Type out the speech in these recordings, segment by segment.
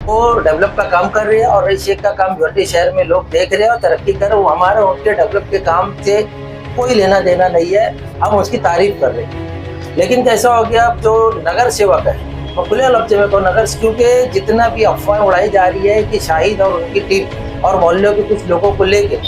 वो डेवलप का काम कर रही है और रईस शेख का काम भिवंडी शहर में लोग देख रहे हैं और तरक्की कर रहे हैं। वो हमारा उनके डेवलप के काम से कोई लेना देना नहीं है, हम उसकी तारीफ कर रहे हैं। लेकिन कैसा हो गया, अब जो नगर सेवक है वो खुले लफ्ज में को नगर, क्योंकि जितना भी अफवाह उड़ाई जा रही है कि शाहिद और उनकी टीम और मोहल्लों के कुछ लोगों को लेके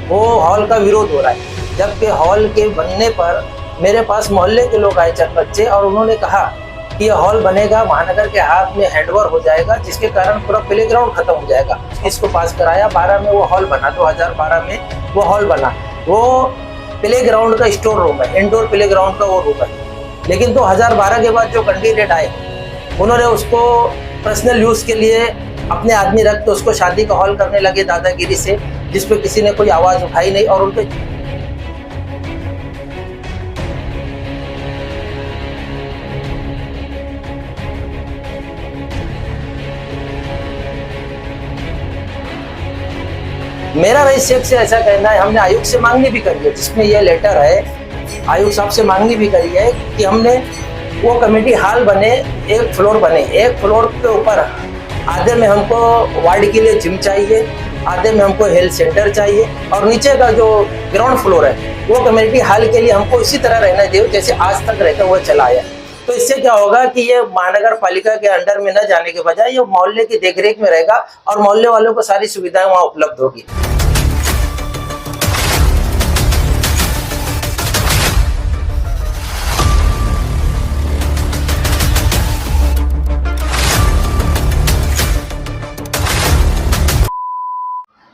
वो हॉल का विरोध हो रहा है, जबकि हॉल के बनने पर मेरे पास मोहल्ले के लोग आए, चंद बच्चे, और उन्होंने कहा कि यह हॉल बनेगा, महानगर के हाथ में हैंडओवर हो जाएगा, जिसके कारण पूरा प्ले ग्राउंड खत्म हो जाएगा। इसको पास कराया, 12 में वो हॉल बना, 2012 में वो हॉल बना। वो प्ले ग्राउंड का स्टोर रूम है, इंडोर प्ले ग्राउंड का वो रूम है। लेकिन 2012 के बाद जो कैंडिडेट आए उन्होंने उसको पर्सनल यूज के लिए अपने आदमी रख के उसको शादी का हॉल करने लगे दादागिरी से, जिसपे किसी ने कोई आवाज उठाई नहीं। और उनके मेरा रईस शेख से ऐसा कहना है, हमने आयुक्त से मांगनी भी करी है, जिसमें यह लेटर है, आयुक्त साहब से मांगनी भी करी है कि हमने वो कमेटी हॉल बने, एक फ्लोर बने, एक फ्लोर के ऊपर आधे में हमको वार्ड के लिए जिम चाहिए, आधे में हमको हेल्थ सेंटर चाहिए, और नीचे का जो ग्राउंड फ्लोर है वो कम्युनिटी हॉल के लिए हमको इसी तरह रहना चाहिए जैसे आज तक रहता हुआ चला आया। तो इससे क्या होगा कि ये महानगर पालिका के अंडर में न जाने के बजाय ये मोहल्ले की देखरेख में रहेगा और मोहल्ले वालों को सारी सुविधाएं वहाँ उपलब्ध होगी।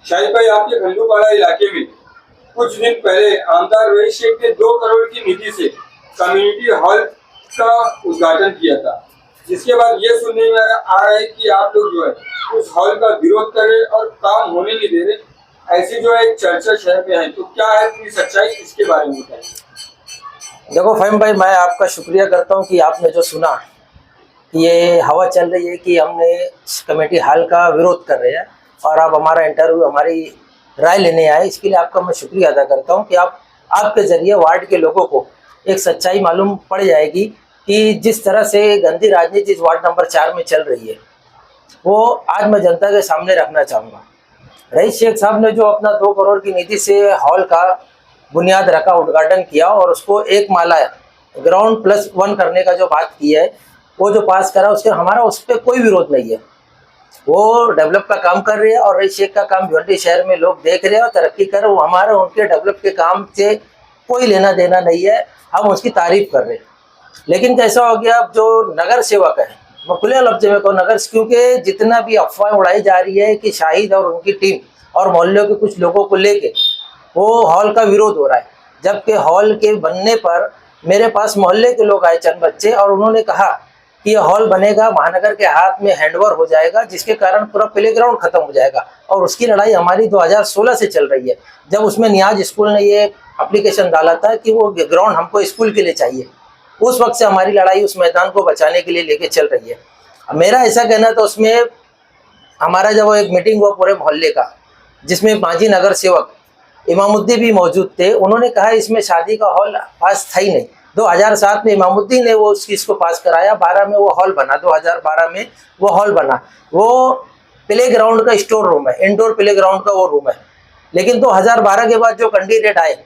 शाहिद भाई, आपके खंडूपाड़ा इलाके में कुछ दिन पहले आमदार रईस शेख ने 2 करोड़ की निधि से कम्युनिटी हॉल का उद्घाटन किया था, जिसके बाद ये सुनने में आ रहा है कि आप लोग जो है उस हॉल का विरोध कर रहे और काम होने नहीं दे रहे। ऐसी जो है एक चर्चा शहर में है, तो क्या है पूरी सच्चाई, इसके बारे में बताइए। देखो फहीम भाई, मैं आपका शुक्रिया करता हूँ कि आपने जो सुना, ये हवा चल रही है कि हमने कमेटी हॉल का विरोध कर रहे हैं और आप हमारा इंटरव्यू, हमारी राय लेने आए, इसके लिए आपका मैं शुक्रिया अदा करता हूं कि आपके ज़रिए वार्ड के लोगों को एक सच्चाई मालूम पड़ जाएगी कि जिस तरह से गंदी राजनीति इस वार्ड नंबर 4 में चल रही है, वो आज मैं जनता के सामने रखना चाहूँगा। रईस शेख साहब ने जो अपना 2 करोड़ की निधि से हॉल का बुनियाद रखा, उद्घाटन किया और उसको एक माला ग्राउंड +1 करने का जो बात की है, वो जो पास करा, उसके हमारा उस पर कोई विरोध नहीं है। वो डेवलप का काम कर रही है और रईस शेख का काम भिवंडी शहर में लोग देख रहे हैं और तरक्की कर रहे हैं। वो हमारा उनके डेवलप के काम से कोई लेना देना नहीं है, हम उसकी तारीफ कर रहे हैं। लेकिन कैसा हो गया, अब जो नगर सेवक है वो खुले लफ्ज में को नगर, क्योंकि जितना भी अफवाह उड़ाई जा रही है कि शाहिद और उनकी टीम और मोहल्लों के कुछ लोगों को लेके वो हॉल का विरोध हो रहा है, जबकि हॉल के बनने पर मेरे पास मोहल्ले के लोग आए, चंद बच्चे, और उन्होंने कहा कि यह हॉल बनेगा, महानगर के हाथ में हैंडओवर हो जाएगा, जिसके कारण पूरा प्ले ग्राउंड खत्म हो जाएगा। और उसकी लड़ाई हमारी 2016 से चल रही है, जब उसमें नियाज स्कूल ने ये एप्लीकेशन डाला था कि वो ग्राउंड हमको स्कूल के लिए चाहिए। उस वक्त से हमारी लड़ाई उस मैदान को बचाने के लिए लेके चल रही है। मेरा ऐसा कहना था, उसमें हमारा जब वो एक मीटिंग हुआ पूरे मोहल्ले का, जिसमें मांझी नगर सेवक इमामुद्दीन भी मौजूद थे, उन्होंने कहा इसमें शादी का हॉल पास था ही नहीं। 2007 में इमामुद्दीन ने वो उस चीज़ को पास कराया, 12 में वो हॉल बना, 2012 में वो हॉल बना। वो प्ले ग्राउंड का स्टोर रूम है, इंडोर प्ले ग्राउंड का वो रूम है। लेकिन 2012 के बाद जो कैंडिडेट आए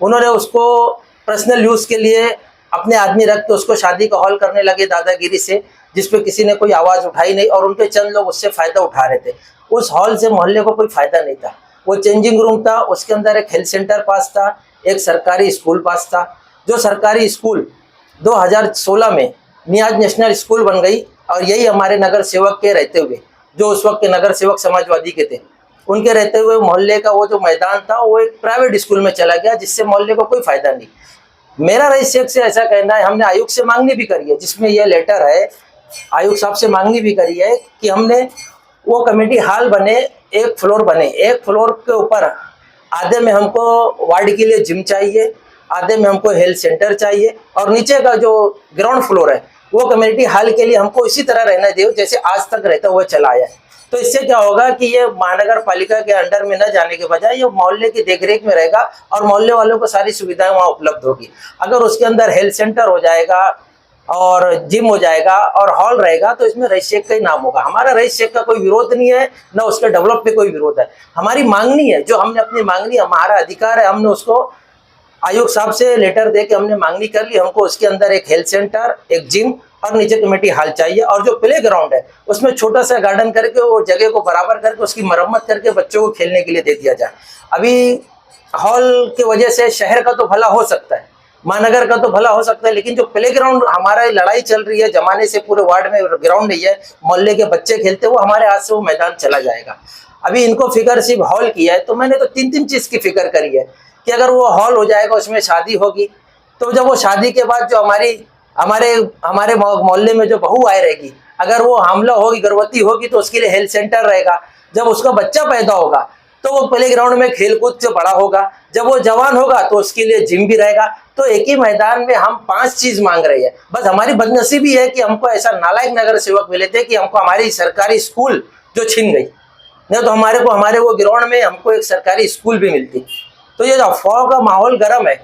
उन्होंने उसको पर्सनल यूज़ के लिए अपने आदमी रख के उसको शादी का हॉल करने लगे दादागिरी से, जिसपे किसी ने कोई आवाज़ उठाई नहीं और उनके चंद लोग उससे फ़ायदा उठा रहे थे। उस हॉल से मोहल्ले को कोई फ़ायदा नहीं था। वो चेंजिंग रूम था, उसके अंदर एक हेल्थ सेंटर पास था, एक सरकारी स्कूल पास था। जो सरकारी स्कूल 2016 में नियाज नेशनल स्कूल बन गई, और यही हमारे नगर सेवक के रहते हुए, जो उस वक्त के नगर सेवक समाजवादी के थे, उनके रहते हुए मोहल्ले का वो जो मैदान था वो एक प्राइवेट स्कूल में चला गया, जिससे मोहल्ले को कोई फायदा नहीं। मेरा रईस शेख से ऐसा कहना है, हमने आयुक्त से मांगनी भी करी है, जिसमें यह लेटर है, आयुक्त साहब से मांगनी भी करी है कि हमने वो कमेटी हॉल बने, एक फ्लोर बने, एक फ्लोर के ऊपर आधे में हमको वार्ड के लिए जिम चाहिए, आधे में हमको हेल्थ सेंटर चाहिए, और नीचे का जो ग्राउंड फ्लोर है वो कम्युनिटी हॉल के लिए हमको इसी तरह रहना चाहिए जैसे आज तक रहता हुआ चला आया है। तो इससे क्या होगा कि ये महानगर पालिका के अंडर में न जाने के बजाय ये मोहल्ले की देखरेख में रहेगा और मोहल्ले वालों को सारी सुविधाएं वहाँ उपलब्ध होगी। अगर उसके अंदर हेल्थ सेंटर हो जाएगा, और जिम हो जाएगा और हॉल रहेगा, तो इसमें रईस शेख का ही नाम होगा। हमारा रईस शेख का कोई विरोध नहीं है, ना उसके डेवलप पे कोई विरोध है। हमारी मांगनी है, जो हमने अपनी मांगनी, हमारा अधिकार है, हमने उसको आयोग साहब से लेटर दे के हमने मांगनी कर ली। हमको उसके अंदर एक हेल्थ सेंटर, एक जिम और नीचे कमेटी हॉल चाहिए, और जो प्ले ग्राउंड है उसमें छोटा सा गार्डन करके वो जगह को बराबर करके उसकी मरम्मत करके बच्चों को खेलने के लिए दे दिया जाए। अभी हॉल की वजह से शहर का तो भला हो सकता है, महानगर का तो भला हो सकता है, लेकिन जो प्ले ग्राउंड हमारा लड़ाई चल रही है जमाने से, पूरे वार्ड में ग्राउंड नहीं है, मोहल्ले के बच्चे खेलते, वो हमारे हाथ से वो मैदान चला जाएगा। अभी इनको फिक्र सिर्फ हॉल की है, तो मैंने तो तीन तीन चीज की फिक्र करी है कि अगर वो हॉल हो जाएगा, उसमें शादी होगी, तो जब वो शादी के बाद जो हमारे मोहल्ले में जो बहू आए रहेगी, अगर वो हामला होगी, गर्भवती होगी, तो उसके लिए हेल्थ सेंटर रहेगा। जब उसका बच्चा पैदा होगा तो वो प्ले ग्राउंड में खेल कूद से बड़ा होगा। जब वो जवान होगा तो उसके लिए जिम भी रहेगा। तो एक ही मैदान में हम 5 चीज मांग रहे हैं। बस हमारी बदनसीबी है कि हमको ऐसा नालायक नगर सेवक मिले थे कि हमको हमारी सरकारी स्कूल जो छीन गई, नहीं तो हमारे वो ग्राउंड में हमको एक सरकारी स्कूल भी मिलती। तो ये जो अफवाह का माहौल गर्म है,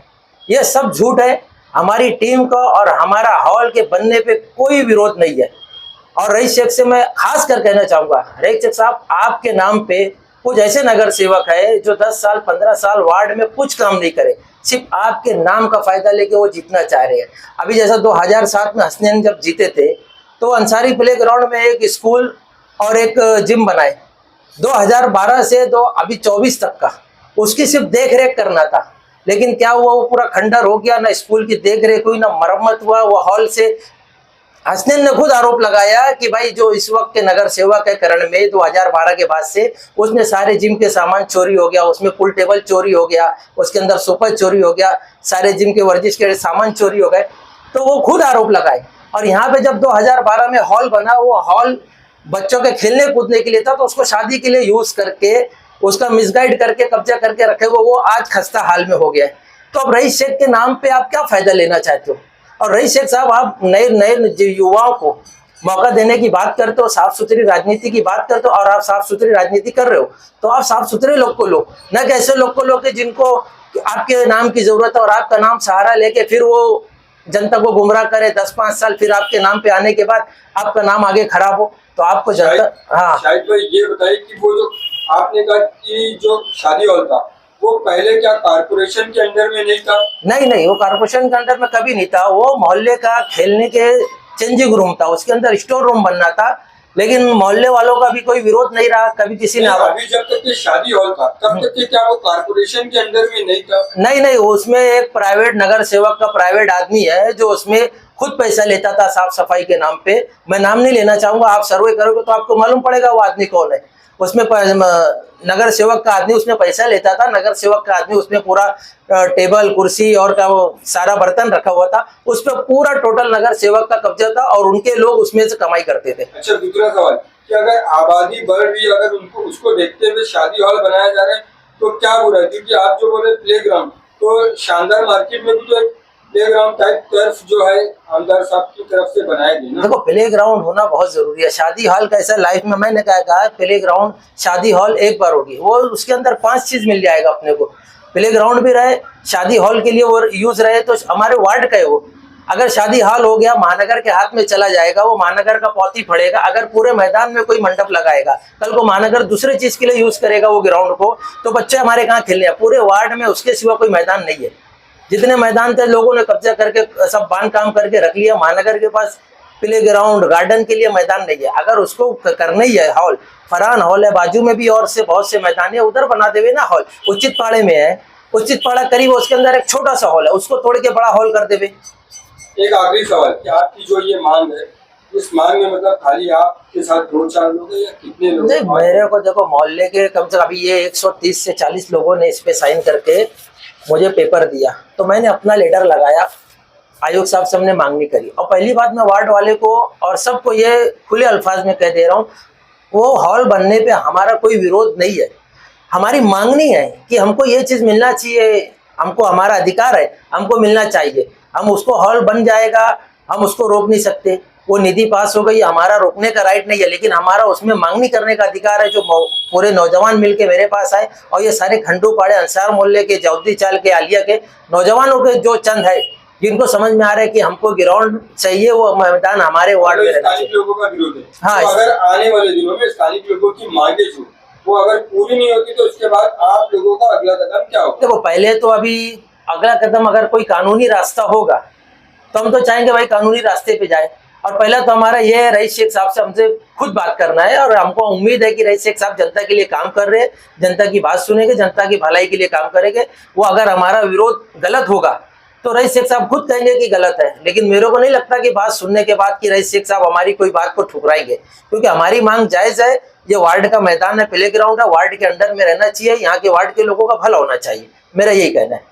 ये सब झूठ है। हमारी टीम का और हमारा हॉल के बनने पे कोई विरोध नहीं है। और रईस शेख से मैं खास कर कहना चाहूंगा, रईस शेख साहब, आपके नाम पे कुछ ऐसे नगर सेवक है जो 10 साल 15 साल वार्ड में कुछ काम नहीं करे, सिर्फ आपके नाम का फायदा लेके वो जीतना चाह रहे हैं। अभी जैसा 2007 में हसनैन जब जीते थे, तो अंसारी प्ले ग्राउंड में एक स्कूल और एक जिम बनाए। 2012 से तो अभी 24 तक का उसकी सिर्फ देख रेख करना था, लेकिन क्या हुआ, वो पूरा खंडर हो गया। ना स्कूल की देख रेख हुई, ना मरम्मत हुआ। वो हॉल से हसनैन ने खुद आरोप लगाया कि भाई जो इस वक्त के नगर सेवक है करण में, 2012 के बाद से उसने सारे जिम के सामान चोरी हो गया, उसमें पुल टेबल चोरी हो गया, उसके अंदर सोफा चोरी हो गया, सारे जिम के वर्जिश के सामान चोरी हो गए। तो वो खुद आरोप लगाए। और यहाँ पे जब 2012 में हॉल बना, वो हॉल बच्चों के खेलने कूदने के लिए था, तो उसको शादी के लिए यूज करके उसका मिसगाइड करके कब्जा करके रखे हुए वो आज खस्ता हाल में हो गया है। तो अब रईस शेख के नाम पे आप क्या फायदा लेना चाहते हो? और रईस शेख साहब, आप नए नए युवाओं को मौका देने की बात करते हो, साफ सुथरी राजनीति की बात करते हो, और आप साफ सुथरी राजनीति कर रहे हो, तो आप साफ सुथरे लोग को लो, न कि ऐसे लोग को लो कि जिनको आपके नाम की जरूरत है और आपका नाम सहारा लेके फिर वो जनता को गुमराह करे 10-5 साल, फिर आपके नाम पे आने के बाद आपका नाम आगे खराब हो, तो आपको जनता। हाँ शायद भाई, ये बताइए कि वो जो आपने कहा कि जो शादी हॉल था, वो पहले क्या कारपोरेशन के अंडर में नहीं था? नहीं, वो कारपोरेशन के अंडर में कभी नहीं था। वो मोहल्ले का खेलने के चेंजिंग रूम था, उसके अंदर स्टोर रूम बनना था, लेकिन मोहल्ले वालों का भी कोई विरोध नहीं रहा, कभी किसी ने। अभी जब तक ये शादी हॉल था तब तक के क्या वो कारपोरेशन के अंडर में नहीं था? नहीं, उसमें एक प्राइवेट नगर सेवक का प्राइवेट आदमी है जो उसमें खुद पैसा लेता था साफ सफाई के नाम पे। मैं नाम नहीं लेना चाहूंगा, आप सर्वे करोगे तो आपको मालूम पड़ेगा वो आदमी कौन है। उसमें नगर सेवक का आदमी उसमें पैसा लेता था, नगर सेवक का आदमी उसमें पूरा टेबल कुर्सी और का वो सारा बर्तन रखा हुआ था, उस पर पूरा टोटल नगर सेवक का कब्जा था और उनके लोग उसमें से कमाई करते थे। अच्छा, दूसरा सवाल कि अगर आबादी बढ़ रही है, अगर उसको देखते हुए शादी हॉल बनाया जा रहा है तो क्या बुरा है? क्योंकि आप जो बोले प्ले ग्राउंड, तो शानदार मार्केट में भी तो एक प्ले ग्राउंड टाइप टर्फ जो है आमदार साहब की तरफ से बनाया गया ना। देखो, प्ले ग्राउंड होना बहुत जरूरी है। शादी हॉल कैसा लाइफ में, मैंने कहा प्ले ग्राउंड शादी हॉल एक बार होगी, वो उसके अंदर 5 चीज मिल जाएगा अपने को। प्ले ग्राउंड भी रहे, शादी हॉल के लिए वो यूज रहे, तो हमारे वार्ड का है वो। अगर शादी हॉल हो गया, महानगर के हाथ में चला जाएगा, वो महानगर का पौती फड़ेगा। अगर पूरे मैदान में कोई मंडप लगाएगा, कल को महानगर दूसरे चीज के लिए यूज करेगा वो ग्राउंड को, तो बच्चे हमारे कहाँ खेलने हैं? पूरे वार्ड में उसके सिवा कोई मैदान नहीं है। जितने मैदान थे लोगों ने कब्जा करके सब बांध काम करके रख लिया। महानगर के पास प्ले ग्राउंड गार्डन के लिए मैदान नहीं है। अगर उसको करना ही है, हॉल फरहान हॉल है बाजू में भी, और से बहुत से मैदान है, उधर बना देवे ना हॉल। उचित पाड़े में है, उचित पाड़ा करीब, उसके अंदर एक छोटा सा हॉल है, उसको तोड़ के बड़ा हॉल कर देवे। एक आखिरी सवाल कि आपकी जो ये मांग है, इस मांग में मतलब खाली आपके साथ 2-4 लोग हैं या कितने लोग? नहीं, मेरे को देखो, मोहल्ले के कम से कम अभी ये 130 से 40 लोगों ने इस पे साइन करके मुझे पेपर दिया, तो मैंने अपना लेटर लगाया, आयोग साहब से हमने मांगनी करी। और पहली बात, मैं वार्ड वाले को और सबको ये खुले अल्फाज में कह दे रहा हूँ, वो हॉल बनने पे हमारा कोई विरोध नहीं है। हमारी मांगनी है कि हमको ये चीज़ मिलना चाहिए, हमको हमारा अधिकार है, हमको मिलना चाहिए। हम उसको हॉल बन जाएगा, हम उसको रोक नहीं सकते। वो निधि पास हो गई, हमारा रोकने का राइट नहीं है, लेकिन हमारा उसमें मांगनी करने का अधिकार है। जो पूरे नौजवान मिलके मेरे पास आए, और ये सारे खंडू पाड़े अंसार मोहल्ले के, जौदी चाल के, आलिया के नौजवानों के जो चंद है, जिनको समझ में आ रहा है कि हमको ग्राउंड चाहिए, वो मैदान हमारे वार्ड में रहना स्थानिक चाहिए। लोगों का विरोध है। हाँ, तो अगर आने वाले दिनों में स्थानिक लोगों की मांगे जो वो अगर पूरी नहीं होती तो उसके बाद आप लोगों का अगला कदम क्या होगा? देखो, पहले तो अभी अगला कदम अगर कोई कानूनी रास्ता होगा तो हम तो चाहेंगे भाई कानूनी रास्ते पे जाए। और पहला तो हमारा ये है, रईस शेख साहब से हमसे खुद बात करना है, और हमको उम्मीद है कि रईस शेख साहब जनता के लिए काम कर रहे हैं, जनता की बात सुनेंगे, जनता की भलाई के लिए काम करेंगे। वो अगर हमारा विरोध गलत होगा तो रईस शेख साहब खुद कहेंगे कि गलत है, लेकिन मेरे को नहीं लगता कि बात सुनने के बाद कि रईस शेख साहब हमारी कोई बात को ठुकराएंगे, क्योंकि हमारी मांग जायज है। ये वार्ड का मैदान है, प्ले ग्राउंड है, वार्ड के अंडर में रहना चाहिए, यहाँ के वार्ड के लोगों का भला होना चाहिए, मेरा यही कहना है।